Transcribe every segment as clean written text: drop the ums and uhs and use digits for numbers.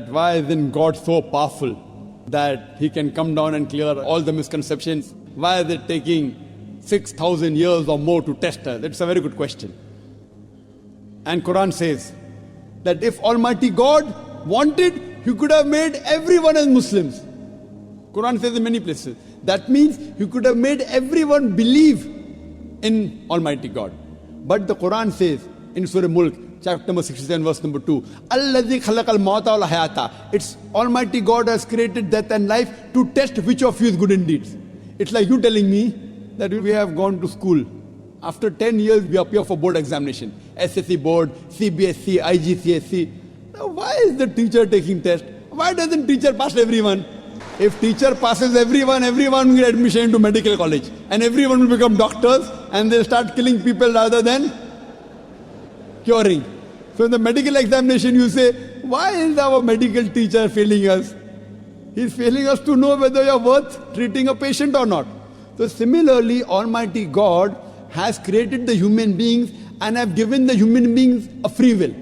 Why isn't God so powerful that He can come down and clear all the misconceptions? Why is it taking 6,000 years or more to test us? That's a very good question. And Quran says that if Almighty God wanted, He could have made everyone as Muslims. Quran says in many places. That means He could have made everyone believe in Almighty God. But the Quran says in Surah Mulk, chapter number 67, verse number 2, Alladhi khalaqal mawta wal hayata. It's Almighty God has created death and life to test which of you is good in deeds. It's like you telling me that we have gone to school. After 10 years, we appear for board examination. SSC board, CBSC, IGCSE. Now, why is the teacher taking test? Why doesn't teacher pass everyone? If teacher passes everyone, everyone will get admission into medical college. And everyone will become doctors and they'll start killing people rather than curing. So in the medical examination you say, why is our medical teacher failing us? He's failing us to know whether you're worth treating a patient or not. So similarly, Almighty God has created the human beings and have given the human beings a free will.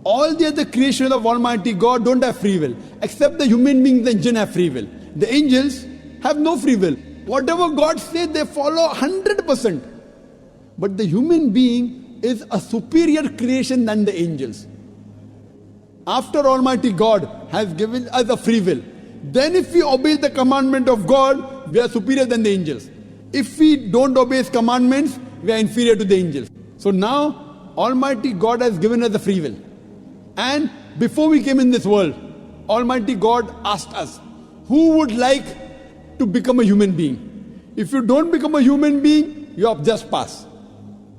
All the other creations of Almighty God don't have free will, except the human beings and jinn have free will. The angels have no free will. Whatever God says, they follow 100%. But the human being is a superior creation than the angels. After Almighty God has given us a free will, then if we obey the commandment of God, we are superior than the angels. If we don't obey His commandments, we are inferior to the angels. So now, Almighty God has given us a free will. And before we came in this world, Almighty God asked us, who would like to become a human being? If you don't become a human being, you have just passed.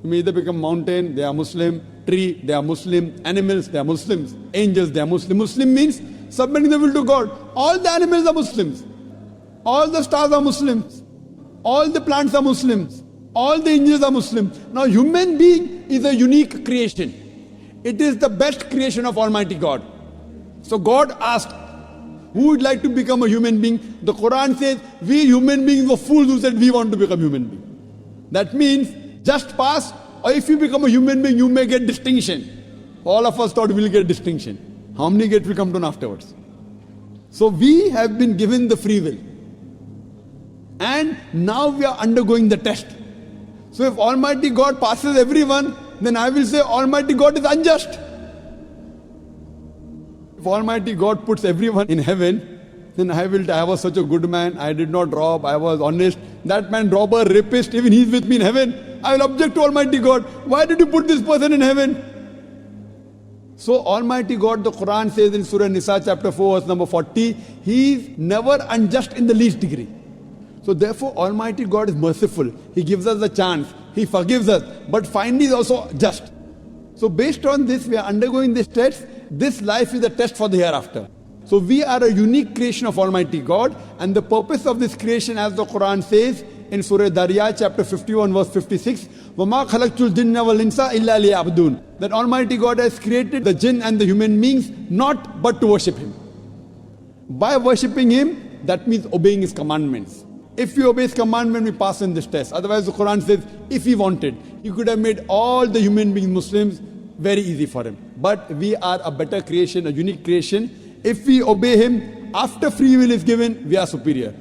You may either become mountain, they are Muslim, tree, they are Muslim, animals, they are Muslims, angels, they are Muslim. Muslim means submitting the will to God. All the animals are Muslims. All the stars are Muslims. All the plants are Muslims. All the angels are Muslims. Now human being is a unique creation. It is the best creation of Almighty God. So God asked, who would like to become a human being? The Quran says, we human beings were fools who said we want to become human beings. That means just pass, or if you become a human being, you may get distinction. All of us thought we'll get distinction. How many get will come to know afterwards? So we have been given the free will. And now we are undergoing the test. So if Almighty God passes everyone, then I will say Almighty God is unjust. If Almighty God puts everyone in heaven, then I was such a good man, I did not rob, I was honest. That man, robber, rapist, even he's with me in heaven. I will object to Almighty God. Why did you put this person in heaven? So Almighty God, the Quran says in Surah Nisa chapter 4 verse number 40, He is never unjust in the least degree. So therefore Almighty God is merciful. He gives us a chance. He forgives us. But finally is also just. So based on this, we are undergoing this test. This life is a test for the hereafter. So we are a unique creation of Almighty God. And the purpose of this creation, as the Quran says in Surah Dariyat chapter 51 verse 56, وَمَا خَلَقْتُ الْجِنَّ وَالْإِنسَ إِلَّا لِيَعْبُدُونَ. That Almighty God has created the jinn and the human beings not but to worship Him. By worshipping Him, that means obeying His commandments. If we obey His commandment, we pass in this test. Otherwise, the Quran says, if He wanted, He could have made all the human beings Muslims, very easy for Him. But we are a better creation, a unique creation. If we obey Him, after free will is given, we are superior.